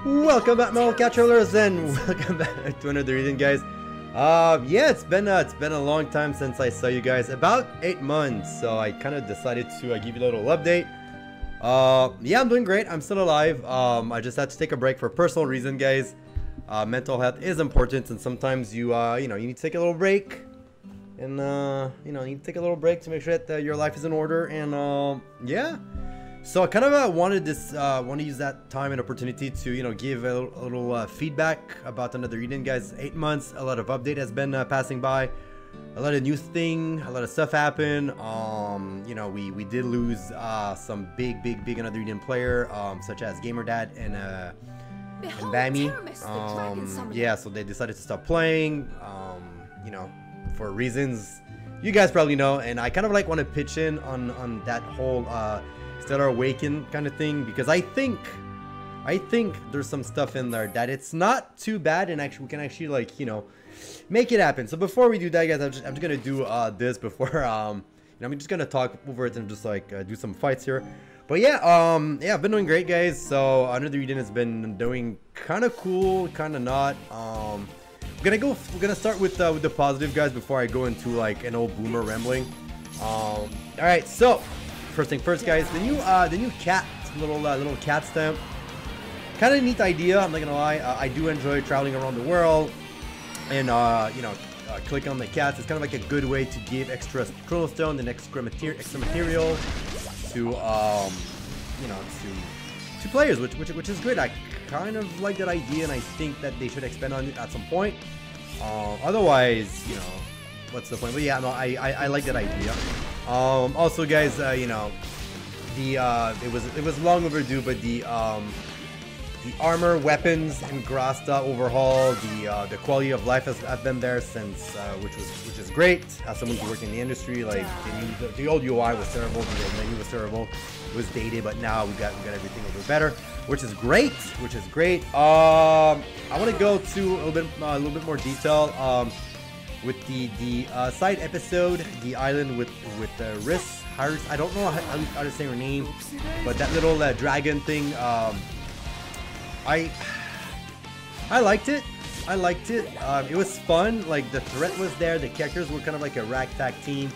Welcome back, my cat travelers, and welcome back to another reading, guys. Yeah, it's been a long time since I saw you guys, about 8 months. So I kind of decided to give you a little update. Yeah, I'm doing great. I'm still alive. I just had to take a break for personal reason, guys. Mental health is important, and sometimes you you need to take a little break, and you need to take a little break to make sure that your life is in order. And yeah. So I kind of want to use that time and opportunity to give a little feedback about another reading, guys. 8 months, a lot of update has been passing by, a lot of new thing, a lot of stuff happened. We did lose some big another reading player, such as GamerDad and Bammy. Yeah, so they decided to stop playing, for reasons you guys probably know, and I kind of want to pitch in on that whole Stellar Awaken kind of thing, because I think there's some stuff in there that it's not too bad, and actually we can actually make it happen. So before we do that, guys, I'm just gonna do this before I'm just gonna talk over it and just do some fights here. But yeah, I've been doing great, guys. So another reading has been doing kind of cool, kind of not. We're gonna start with the positive, guys, before I go into an old boomer rambling. All right, so first thing first, guys, the new cat, little cat stamp, kind of neat idea. I'm not gonna lie. I do enjoy traveling around the world, and click on the cats. It's kind of like a good way to give extra chronostone and extra material to to players, which is great. I kind of like that idea, and I think that they should expand on it at some point. Otherwise, what's the point? But yeah, no, I like that idea. Also, guys, it was long overdue, but the armor, weapons, and Grasta overhaul, the quality of life has been there since, which is great. As someone who's working in the industry, the old UI was terrible, the old menu was terrible, it was dated, but now we got everything a little bit better, which is great. I want to go to a little bit more detail. With the side episode, the island with Riss, Harris, I don't know how to say her name, but that little dragon thing, I liked it. It was fun. The threat was there. The characters were kind of like a ragtag team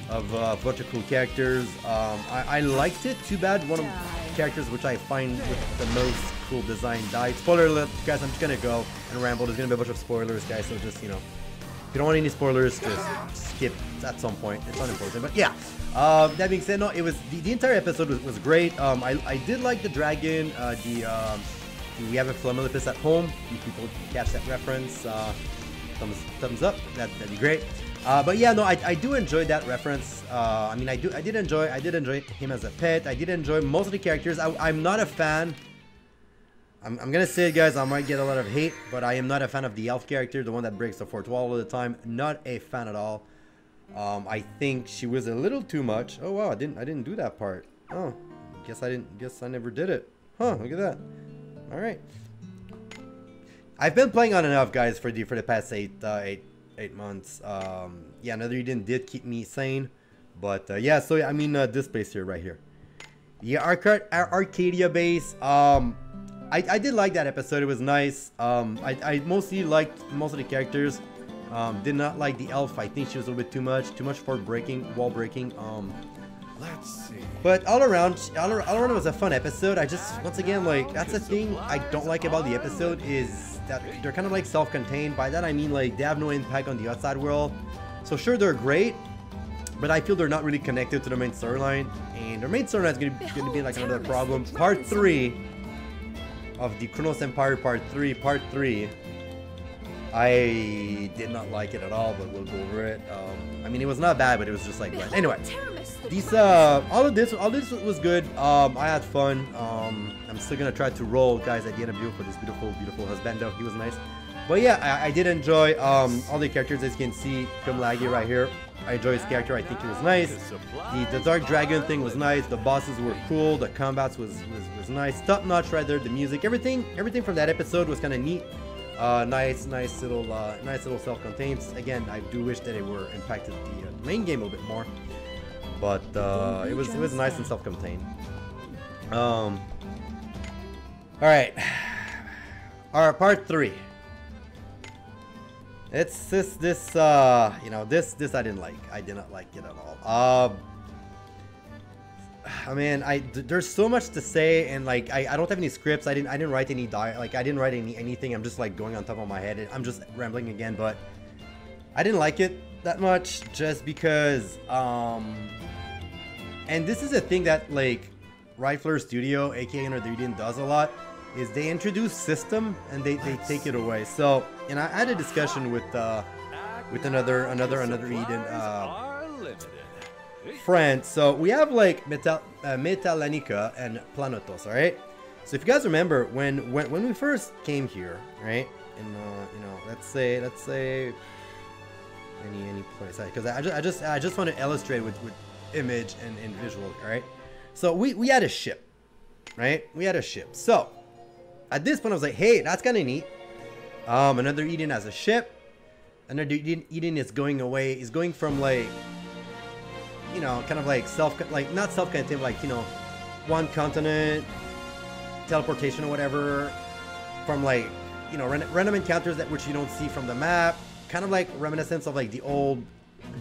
of a bunch of cool characters. I liked it. Too bad one of the characters which I find with the most cool design died. Spoiler alert, guys. I'm just gonna go and ramble. There's gonna be a bunch of spoilers, guys. So just if you don't want any spoilers, just skip at some point. It's unimportant. But yeah, that being said, no, it was the entire episode was great. I did like the dragon. We have a Flamelipus at home. If people catch that reference, thumbs up. That'd be great. But yeah, no, I do enjoy that reference. I did enjoy him as a pet. I did enjoy most of the characters. I'm not a fan. I'm gonna say it, guys, I might get a lot of hate, but I am not a fan of the elf character, the one that breaks the fourth wall all the time. Not a fan at all. I think she was a little too much. Oh wow, I didn't do that part. Oh, guess I never did it. Huh, look at that. All right. I've been playing on enough, guys, for the past eight months. Yeah, another reading did keep me sane, but yeah. So this base here, right here, the Arcadia base. I did like that episode. It was nice. I mostly liked most of the characters. Did not like the elf. I think she was a little bit too much for wall breaking. Let's see. But all around it was a fun episode. I just, once again, that's the thing I don't like about the episode, is that they're kind of self-contained. By that I mean they have no impact on the outside world. So sure, they're great, but I feel they're not really connected to the main storyline. And their main storyline is gonna be another problem. Part 3 of the Chronos Empire Part 3. I did not like it at all, but we'll go over it. It was not bad, but it was just but anyway, these all this was good. I had fun. I'm still gonna try to roll, guys, at the end of the video for this beautiful husbando. He was nice. But yeah, I did enjoy all the characters, as you can see. Kumlagi right here, I enjoy his character. I think he was nice. The dark dragon thing was nice. The bosses were cool. The combats was nice. Top notch right there. The music, everything from that episode was kind of neat. Nice little self-contained. Again, I do wish that it were impacted the main game a little bit more, but it was nice and self-contained. All right, Alright, part 3. It's this you know, this I didn't like. I did not like it at all. I mean, there's so much to say, and like I don't have any scripts. I didn't write any I didn't write anything. I'm just like going on top of my head. I'm just rambling again, but I didn't like it that much just because and this is a thing that like Rifler Studio, aka Another Eden, does a lot, is they introduce system and they take it away. So, and I had a discussion with another Eden friend. So we have like Metallanica and Planotos, all right? So if you guys remember when we first came here, right? In you know, let's say any place, because I just want to illustrate with image and visual, all right? So we had a ship, right? We had a ship. So at this point I was like, hey, that's kind of neat. Another Eden has a ship. Another Eden is going away. Is going from like, you know, kind of like not self-contained, like, you know, one continent, teleportation or whatever, from like, you know, random encounters that which you don't see from the map, kind of like reminiscence of like the old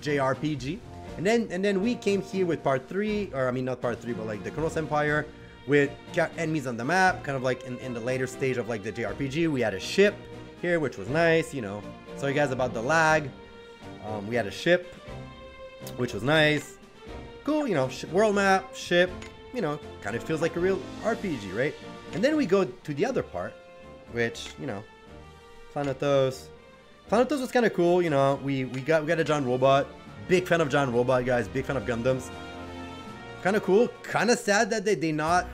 JRPG. And then we came here with part 3, or I mean not part 3, but like the Chronos Empire, with enemies on the map, kind of like in the later stage of like the JRPG. We had a ship here, which was nice, you know. So you guys about the lag. We had a ship, which was nice. Cool, you know, world map, ship, you know, kind of feels like a real RPG, right? And then we go to the other part, which, you know, Planotos. Planotos was kind of cool, you know. We got a giant robot. Big fan of giant robot, guys. Big fan of Gundams. Kind of cool. Kind of sad that they did not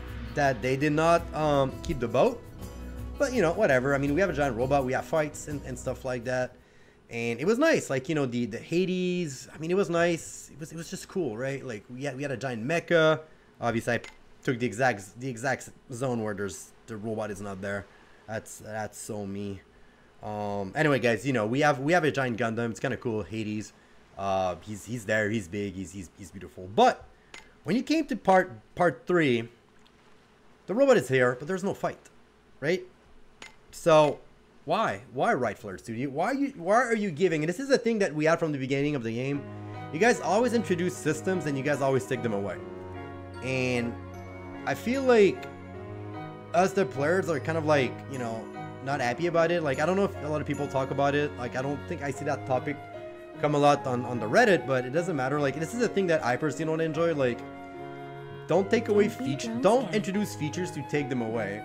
keep the boat. But, you know, whatever. I mean, we have a giant robot. We have fights and stuff like that. And it was nice, like, you know, the Hades. I mean, it was nice. It was just cool, right? Like we had a giant mecha. Obviously, I took the exact zone where the robot is not there. That's so me. Anyway, guys, you know, we have a giant Gundam. It's kind of cool. Hades. He's there. He's big. He's beautiful. But when you came to part 3, the robot is here, but there's no fight, right? So why Rifler Studio? Why are you giving? And this is the thing that we had from the beginning of the game. You guys always introduce systems and you guys always take them away. And I feel like us, the players, are kind of like, you know, not happy about it. Like, I don't know if a lot of people talk about it. Like, I don't think I see that topic come a lot on the Reddit, but it doesn't matter. Like, this is a thing that I personally don't enjoy. Like, don't take away features. Don't introduce features to take them away,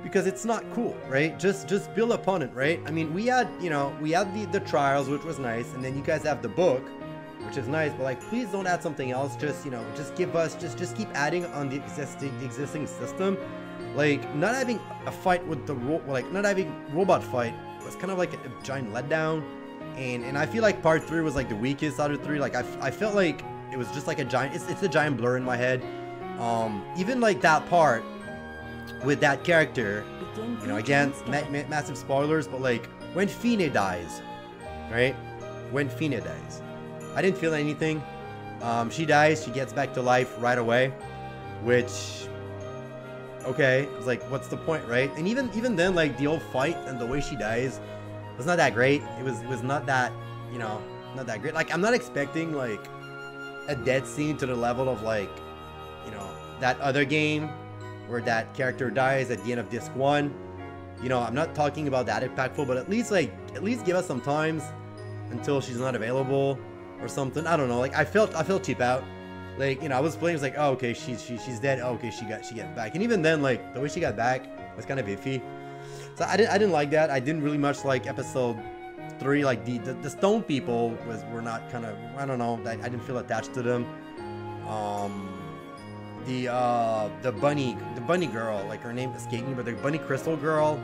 because it's not cool, right? Just build upon it, right? I mean, we had the trials, which was nice, and then you guys have the book, which is nice, but like, please don't add something else. Just, you know, just give us, just keep adding on the existing system. Like, not having a fight with not having robot fight was kind of like a giant letdown. And I feel like part 3 was like the weakest out of 3. Like, I felt like it was just like a giant, it's a giant blur in my head. Even like that part with that character, you know, again, massive spoilers, but like when Fine dies, right? When Fine dies, I didn't feel anything. She dies, she gets back to life right away, which, okay, I was like, what's the point, right? And even then, like, the old fight and the way she dies was not that great. It was not that, you know, not that great. Like, I'm not expecting like a death scene to the level of like, you know, that other game where that character dies at the end of disc 1. You know, I'm not talking about that impactful, but at least give us some times until she's not available or something. I don't know. Like, I felt cheap out. Like, you know, I was playing, it was like, oh, okay, she's dead. Oh, okay, she got back. And even then, like, the way she got back was kind of iffy. So I didn't like that. I didn't really much like episode 3. Like, the stone people were not kind of, I don't know, I didn't feel attached to them. The bunny girl, like, her name escaped me, but the bunny crystal girl,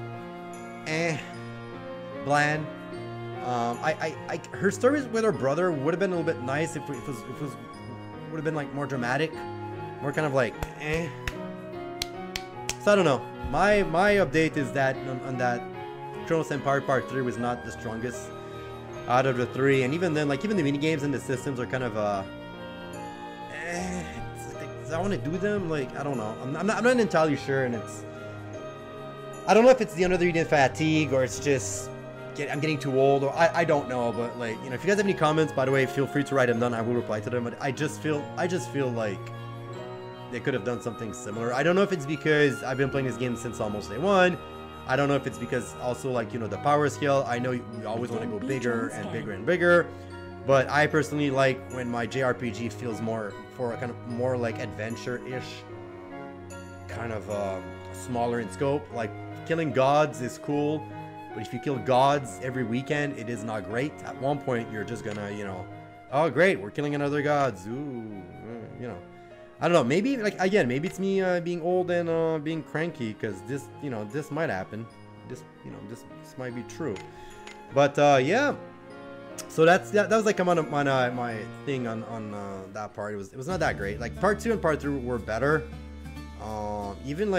bland. Her stories with her brother would have been a little bit nice if it would have been like more dramatic, more kind of like So I don't know. My update is that on that Chronos Empire Part 3 was not the strongest out of the 3, and even then, like, even the mini games and the systems are kind of I want to do them, like, I don't know. I'm not entirely sure, and it's, I don't know if it's the another eating fatigue or it's just I'm getting too old, or I don't know. But like, you know, if you guys have any comments, by the way, feel free to write them down. I will reply to them. But I just feel like they could have done something similar. I don't know if it's because I've been playing this game since almost day one. I don't know if it's because also, like, you know, the power scale. I know we always want to go bigger and bigger and bigger, but I personally like when my JRPG feels more for a kind of more like adventure-ish, kind of smaller in scope. Like killing gods is cool, but if you kill gods every weekend, it is not great. At one point, you're just gonna, you know, oh great, we're killing another gods. Ooh, you know. I don't know, maybe, like, again, maybe it's me being old and being cranky, because this, you know, this might happen. This, you know, this might be true. But, yeah. So that was, like, my thing on that part. It was not that great. Like, part 2 and part 3 were better. Even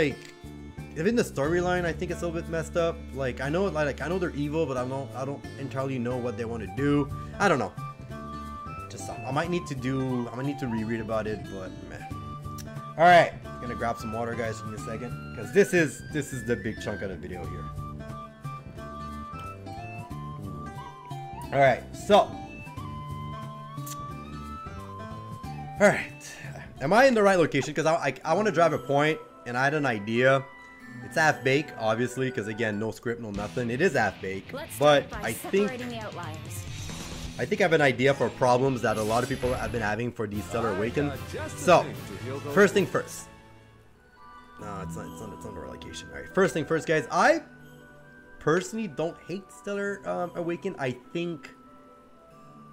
the storyline, I think it's a little bit messed up. Like, I know they're evil, but I don't entirely know what they want to do. I don't know. I might need to reread about it, but meh. All right, gonna grab some water, guys, in a second, because this is the big chunk of the video here. All right, so, all right, am I in the right location? Because I want to drive a point, and I had an idea. It's half baked, obviously, because again, no script, no nothing. It is half baked, but I think I have an idea for problems that a lot of people have been having for these Stellar Awaken. So, first thing first. No, it's not the location. All right, first thing first, guys. I personally don't hate Stellar Awaken. I think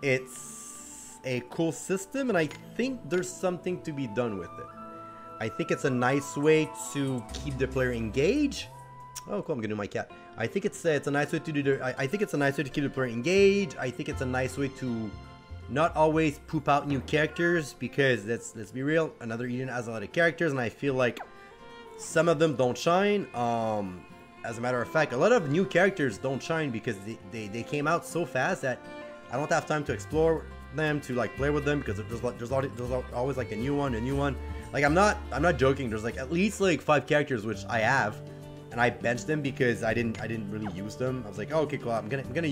it's a cool system, and I think there's something to be done with it. I think it's a nice way to keep the player engaged. Oh, cool! I'm gonna do my cat. I think it's a nice way to do. I think it's a nice way to keep the player engaged. I think it's a nice way to not always poop out new characters, because let's be real, another Eden has a lot of characters, and I feel like some of them don't shine. As a matter of fact, a lot of new characters don't shine because they came out so fast that I don't have time to explore them, to like play with them, because there's always like a new one. Like I'm not joking. There's like at least like 5 characters which I have, and I benched them because I didn't really use them. I was like, oh, okay, cool. I'm gonna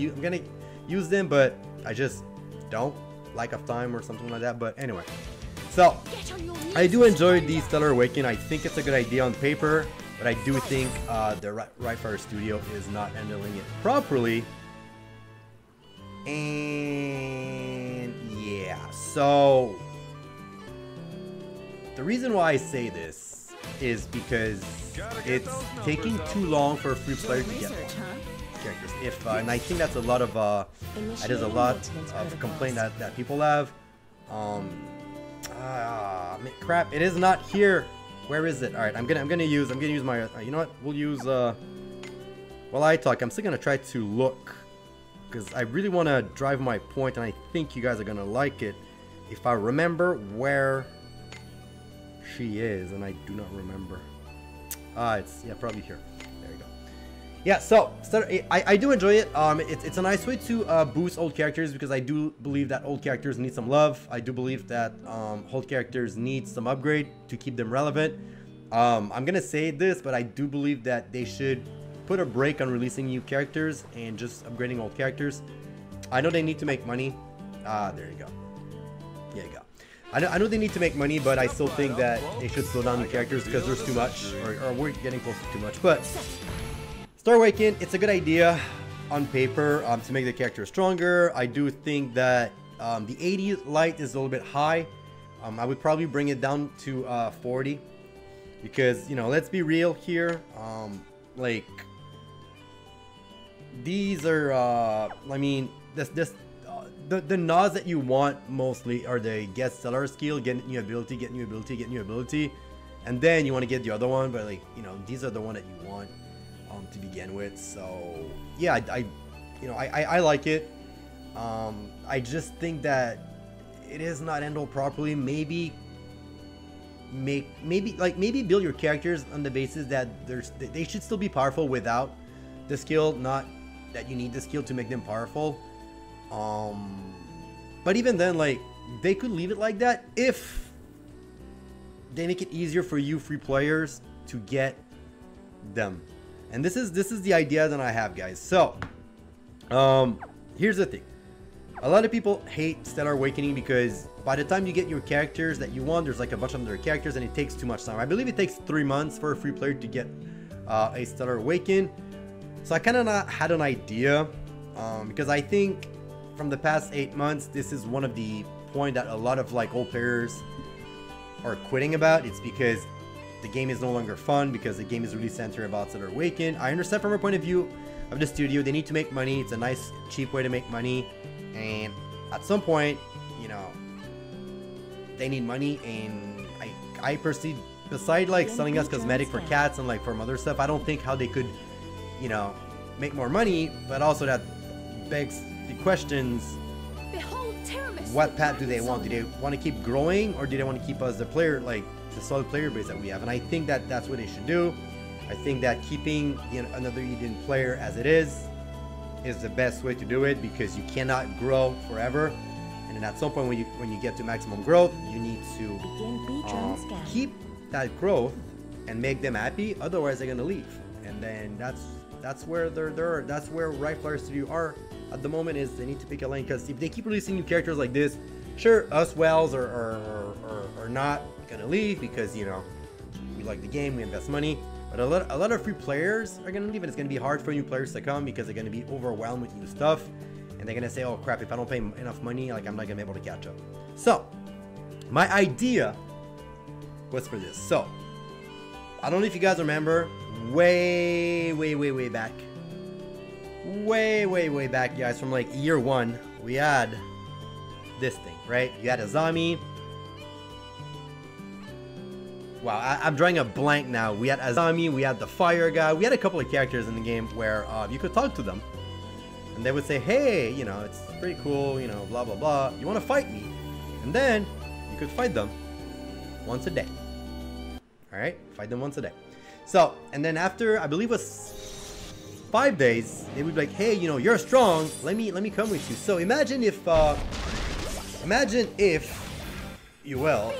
use them, but I just don't lack of time or something like that. But anyway, so I do enjoy the Stellar Awakening. I think it's a good idea on paper, but I do think the Right Studio is not handling it properly. And yeah, so the reason why I say this is because it's taking too long for a free player to get characters. And I think that's a lot of complaint that people have. Crap! It is not here. Where is it? All right, I'm gonna use my. You know what? We'll use. While I talk, I'm still gonna try to look, because I really want to drive my point, and I think you guys are gonna like it if I remember where she is, and I do not remember. It's probably here. There you go. Yeah, so I do enjoy it. It's a nice way to boost old characters, because I do believe that old characters need some love. I do believe that old characters need some upgrade to keep them relevant. I'm gonna say this, but I do believe that they should put a break on releasing new characters and just upgrading old characters. I know they need to make money. There you go. There you go. I know they need to make money, but I still think that they should slow down the characters, because there's too much, or we're getting close to too much. But Star Awaken, it's a good idea on paper to make the character stronger. I do think that the 80 light is a little bit high. I would probably bring it down to 40, because, you know, let's be real here. Like, these are, I mean, the nods that you want mostly are the get stellar skill, get new ability, get new ability, get new ability, and then you want to get the other one. But like, you know, these are the one that you want to begin with. So yeah, I like it. I just think that it is not handled properly. Maybe build your characters on the basis that they should still be powerful without the skill, not that you need the skill to make them powerful. But even then, like, they could leave it like that if they make it easier for you free players to get them, And this is the idea that I have, guys. So, here's the thing. A lot of people hate Stellar Awakening because by the time you get your characters that you want, there's like a bunch of other characters and it takes too much time. I believe it takes 3 months for a free player to get a Stellar Awaken. So I kind of had an idea because I think from the past 8 months, this is one of the point that a lot of like old players are quitting about. It's because the game is no longer fun, because the game is really centered about Stellar Awaken. I understand from a point of view of the studio, they need to make money. It's a nice, cheap way to make money. And at some point, you know, they need money. And I personally, beside like selling us cosmetic for cats and like for other stuff, I don't think how they could, you know, make more money. But also that begs the questions, what path do they want? Do they want to keep growing, or do they want to keep us the player, like the solid player base that we have? And I think that that's what they should do. I think that keeping, you know, another Eden player as it is the best way to do it, because you cannot grow forever. And then at some point when you get to maximum growth, you need to keep that growth and make them happy. Otherwise, they're gonna leave. And then that's where that's where Right Flyer Studio are at the moment, is they need to pick a lane. Because if they keep releasing new characters like this, sure, us whales are not gonna leave, because, you know, we like the game, we invest money. But a lot of free players are gonna leave, and it's gonna be hard for new players to come because they're gonna be overwhelmed with new stuff, and they're gonna say, oh crap, if I don't pay enough money, like, I'm not gonna be able to catch up. So my idea was for this. So I don't know if you guys remember, way back, way back, guys, from like year 1, we had this thing, right? You had a zombie. Wow, I'm drawing a blank now. We had Azami, we had the fire guy, we had a couple of characters in the game where you could talk to them, and they would say, hey, you know, it's pretty cool, you know, blah blah blah, you want to fight me? And then you could fight them once a day. All right, fight them once a day. So, and then after, I believe it was 5 days, they would be like, hey, you know, you're strong, let me come with you. So imagine if you will,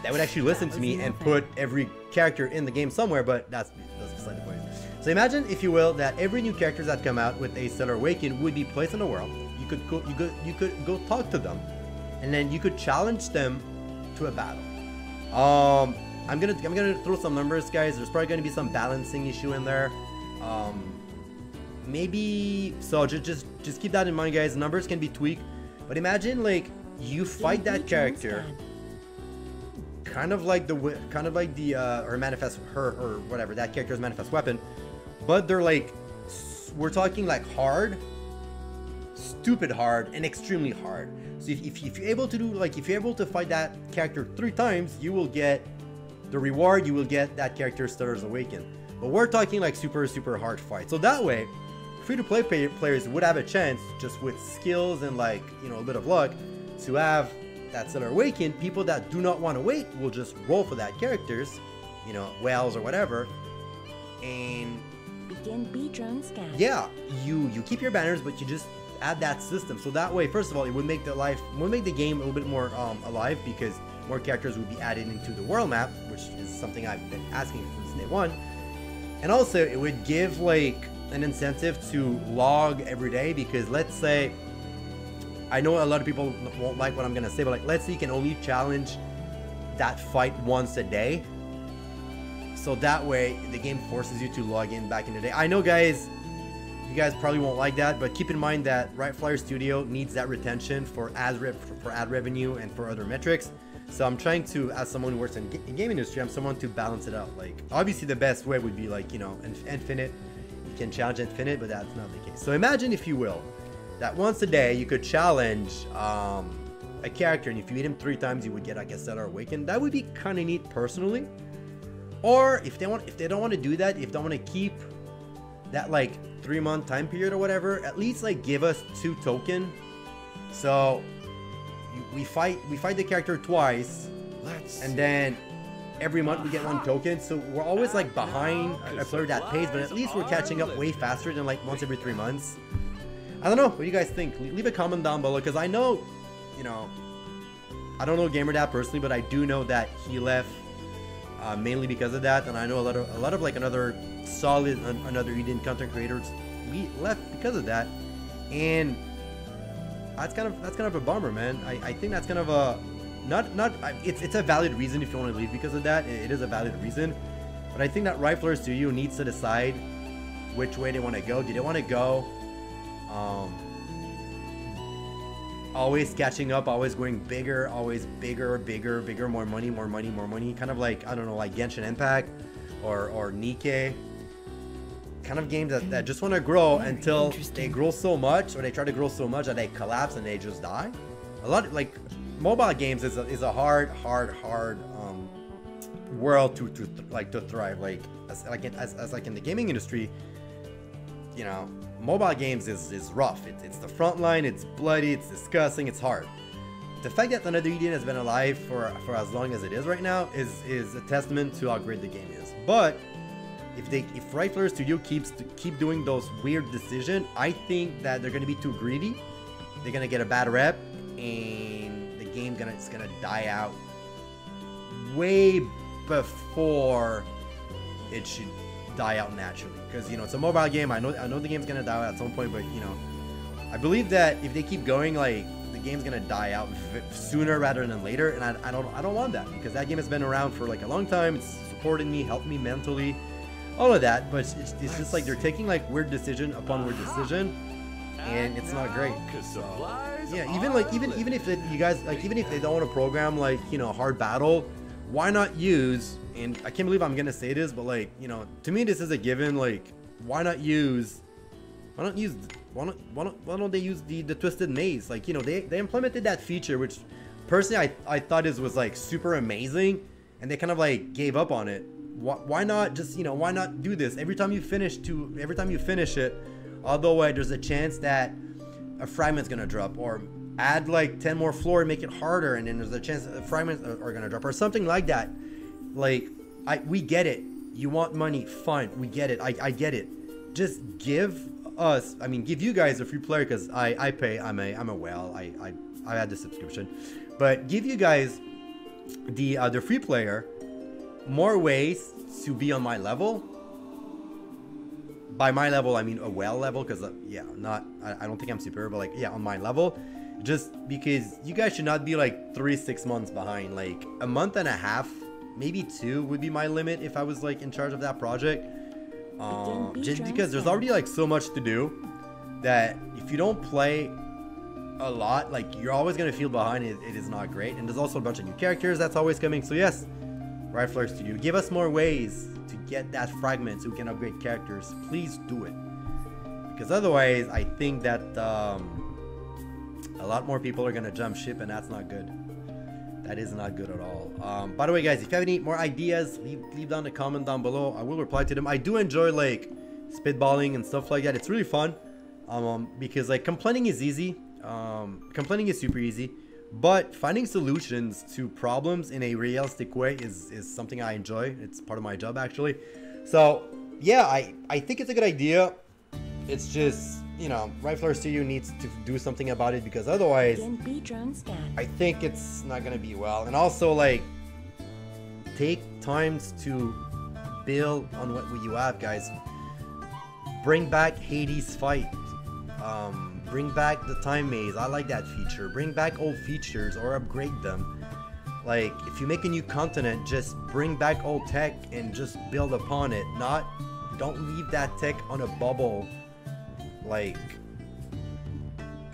that would actually listen to me and put every character in the game somewhere, but that's beside the point. So imagine, if you will, that every new character that come out with a Stellar Awaken would be placed in the world. You could go talk to them, and then you could challenge them to a battle. I'm gonna throw some numbers, guys. There's probably gonna be some balancing issue in there. Maybe so. Just keep that in mind, guys. Numbers can be tweaked, but imagine like you fight that character. Kind of like her manifest, or whatever, that character's manifest weapon, but they're like, we're talking like hard, stupid hard, and extremely hard. So if you're able to do, like, if you're able to fight that character 3 times, you will get the reward, you will get that character's Stellar's Awaken. But we're talking like super hard fight. So that way, free-to-play players would have a chance, just with skills and, like, you know, a bit of luck, to have that Stellar Awaken. People that do not want to wait will just roll for that characters, you know, whales or whatever, and begin B-drone scan. Yeah, you keep your banners, but you just add that system. So that way, first of all, it would make the game a little bit more alive, because more characters would be added into the world map, which is something I've been asking since day 1. And also, it would give like an incentive to log every day, because let's say, I know a lot of people won't like what I'm gonna say, but like, let's say you can only challenge that fight once a day. So that way, the game forces you to log in back in the day. I know, guys, you guys probably won't like that, but keep in mind that Right Flyer Studio needs that retention for ad revenue and for other metrics. So I'm trying to, as someone who works in game industry, I'm someone to balance it out. Like, obviously the best way would be like, you know, infinite. You can challenge infinite, but that's not the case. So imagine, if you will, that once a day you could challenge a character, and if you hit him 3 times, you would get, I guess, Stellar Awaken. That would be kind of neat, personally. Or if they don't want to do that, if they don't want to keep that like 3-month time period or whatever, at least like give us 2 token. So we fight the character twice, and then every month we get 1 token. So we're always like behind a player that pays, but at least we're catching up way faster than like once every 3 months. I don't know. What do you guys think? Leave a comment down below, because I know, you know, I don't know GamerDad personally, but I do know that he left mainly because of that. And I know a lot of like another solid another Indian content creators left because of that, and that's kind of a bummer, man. I think that's kind of a it's a valid reason if you want to leave because of that. It is a valid reason, but I think that Rifler Studio needs to decide which way they want to go. Do they want to go always catching up, always going bigger, always bigger, more money, kind of like, I don't know, like Genshin Impact or Nikkei, kind of games that just want to grow until they grow so much, or they try to grow so much that they collapse and they just die. A lot like mobile games is a hard world to thrive, like as like in the gaming industry, you know. Mobile games is rough. It's the front line, it's bloody, it's disgusting, it's hard. The fact that Another Eden has been alive for as long as it is right now is a testament to how great the game is. But if Rifler Studio keep doing those weird decisions, I think that they're gonna be too greedy. They're gonna get a bad rep, and the game is gonna die out way before it should die out naturally, because you know it's a mobile game. I know the game's gonna die out at some point, but you know, I believe that if they keep going, like, the game's gonna die out sooner rather than later, and I don't want that, because that game has been around for like a long time. It's supported me, helped me mentally, all of that, but it's just like they're taking like weird decision upon weird decision, and it's not great. So, yeah, even if you guys, like, even if they don't want to program, like, you know, hard battle, why not use, and I can't believe I'm gonna say this, but like, you know, to me this is a given, like, why don't they use the twisted maze? Like, you know, they implemented that feature, which personally I thought was like super amazing, and they kind of like gave up on it. Why not just, you know, why not do this every time you finish it, although there's a chance that a fragment's gonna drop, or add like 10 more floor and make it harder, and then there's a chance that fragments are gonna drop or something like that. Like, we get it, you want money, fine, we get it, I get it. Just give you guys a free player, because I pay, I'm a whale, I had the subscription, but give you guys the free player more ways to be on my level. By my level, I mean a whale level, because I don't think I'm superior, but like, yeah, on my level. Just because you guys should not be like 3-6 months behind. Like a month and a half, maybe 2 would be my limit if I was like in charge of that project. Just because there's already like so much to do that if you don't play a lot, like, you're always gonna feel behind. It is not great, and there's also a bunch of new characters that's always coming. So yes, Rifler Studio, give us more ways to get that fragment so we can upgrade characters. Please do it, because otherwise I think that a lot more people are gonna jump ship, and that's not good. That is not good at all. By the way, guys, if you have any more ideas, leave down a comment down below. I will reply to them. I do enjoy like spitballing and stuff like that. It's really fun, because like complaining is easy. Complaining is super easy, but finding solutions to problems in a realistic way is something I enjoy. It's part of my job, actually. So yeah, I think it's a good idea. It's just, you know, Rifler Studio needs to do something about it, because otherwise I think it's not gonna be well. And also, like, take times to build on what you have, guys. Bring back Hades fight. Bring back the time maze. I like that feature. Bring back old features or upgrade them. Like, if you make a new continent, just bring back old tech and just build upon it. Don't leave that tech on a bubble. Like,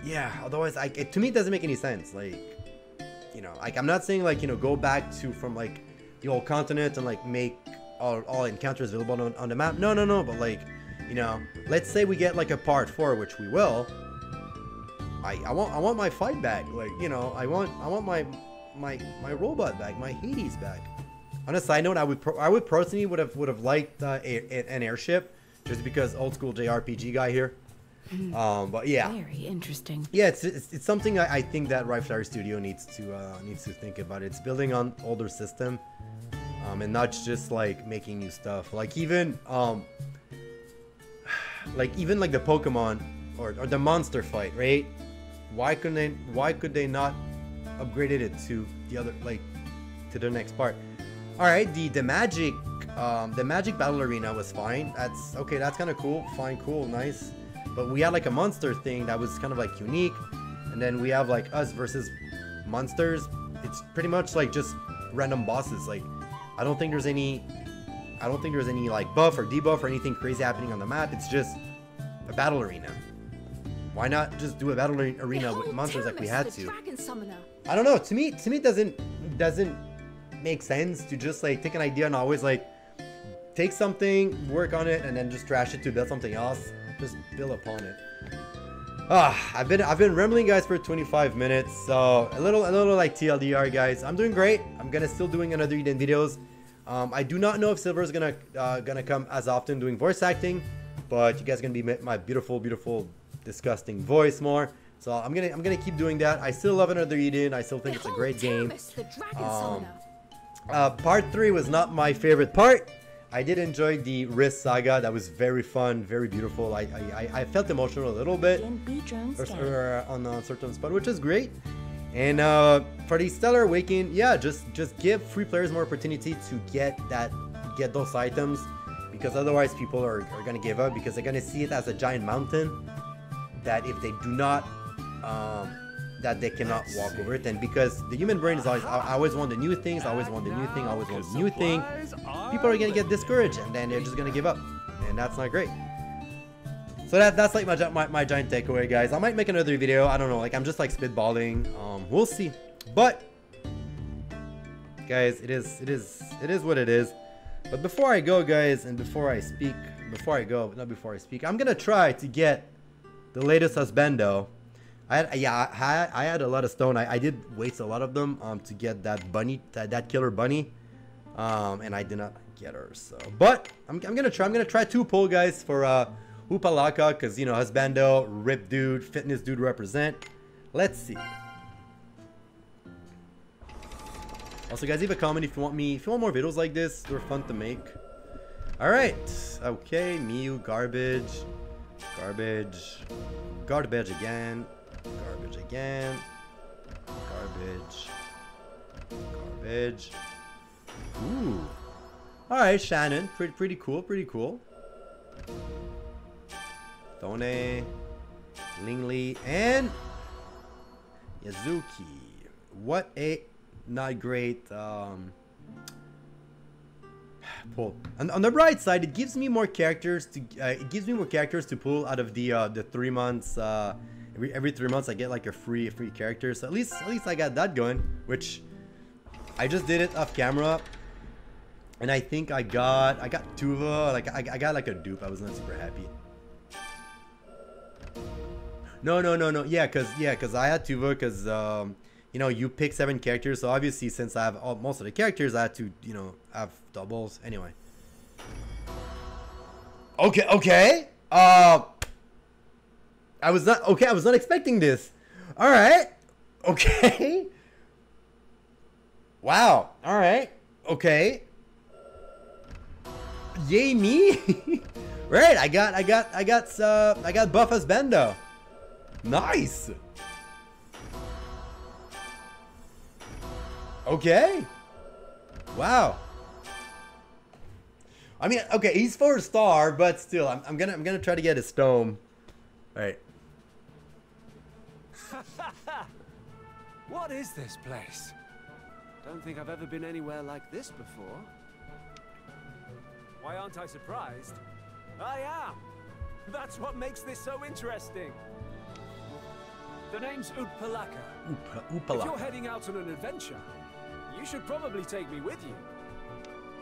yeah, otherwise to me it doesn't make any sense. Like, you know, like, I'm not saying like, you know, go back to from like the old continent and like make all encounters available on the map. No, but like, you know, let's say we get like a part 4, which we will. I want my fight back. Like, you know, I want my robot back, my Hades back. On a side note, I would personally would have liked an airship, just because old school JRPG guy here. But yeah, very interesting. Yeah, it's something I think that Rifler Studio needs to think about. It's building on older system, and not just like making new stuff. Like even like the Pokemon or the monster fight, right? Why could they not upgraded it to the other, like, to the next part? All right, the magic battle arena was fine. That's okay. That's kind of cool. Fine, cool, nice. But we had like a monster thing that was kind of like unique, and then we have like us versus monsters. It's pretty much like just random bosses. Like I don't think there's any like buff or debuff or anything crazy happening on the map. It's just a battle arena. Why not just do a battle arena with monsters like we had to? I don't know. To me, it doesn't make sense to just like take an idea and always like take something, work on it, and then just trash it to build something else. Just build upon it. I've been rambling, guys, for 25 minutes. So a little like TLDR, guys. I'm doing great. I'm gonna still doing another Eden videos. I do not know if Silver is gonna come as often doing voice acting, but you guys are gonna be my beautiful, disgusting voice more. So I'm gonna keep doing that. I still love another Eden. I still think it's a great game. Part 3 was not my favorite part. I did enjoy the Risk Saga. That was very fun, very beautiful. I felt emotional a little bit on certain spot, which is great. And for the Stellar Awakening, yeah, just give free players more opportunity to get those items, because otherwise people are gonna give up, because they're gonna see it as a giant mountain that if they do not that they cannot walk over it. And because the human brain is always, I always want the new things, I always want the new thing, I always want the new thing, people are gonna get discouraged and then they're just gonna give up, and that's not great. So that's like my giant takeaway, guys. I might make another video. I don't know. Like I'm just like spitballing. We'll see. But guys, it is what it is. But before I go, guys, and before I speak, I'm gonna try to get the latest husbando. I had a lot of stone. I did waste a lot of them to get that bunny, that killer bunny, and I did not get her. So, but I'm gonna try 2 pull, guys, for Upalaka, because you know husbando, rip dude, fitness dude represent. Let's see. Also, guys, leave a comment if you want more videos like this. They're fun to make. All right. Okay, Miu, garbage again. Garbage. Ooh. All right, Shannon. Pretty cool. Tone, Lingli, and Yazuki. What a not great pull. On the bright side, it gives me more characters to pull out of the 3 months. Every 3 months I get like a free character. So at least I got that going, which I just did it off camera. And I think I got Tuva. Like I got like a dupe. I was not super happy. No. Yeah, cause I had Tuva, cause you know, you pick 7 characters. So obviously, since I have most of the characters, I had to, you know, have doubles. Anyway. Okay. I was not expecting this. All right. Okay. Wow. All right. Okay. Yay me. Right. I got buff husbando. Nice. Okay. Wow. I mean, okay, he's 4-star, but still, I'm gonna try to get his stone. All right. What is this place? Don't think I've ever been anywhere like this before. Why aren't I surprised? I am! That's what makes this so interesting. The name's Utpalaka. If you're heading out on an adventure, you should probably take me with you.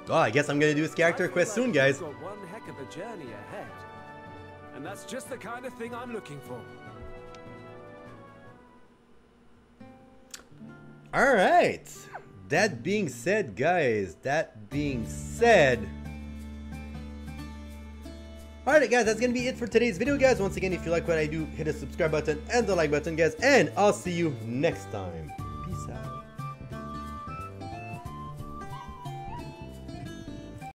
Oh, I guess I'm gonna do his character quest soon, guys. You've got one heck of a journey ahead. And that's just the kind of thing I'm looking for. Alright. That being said, guys. Alright, guys, that's gonna be it for today's video, guys. Once again, if you like what I do, hit the subscribe button and the like button, guys. And I'll see you next time.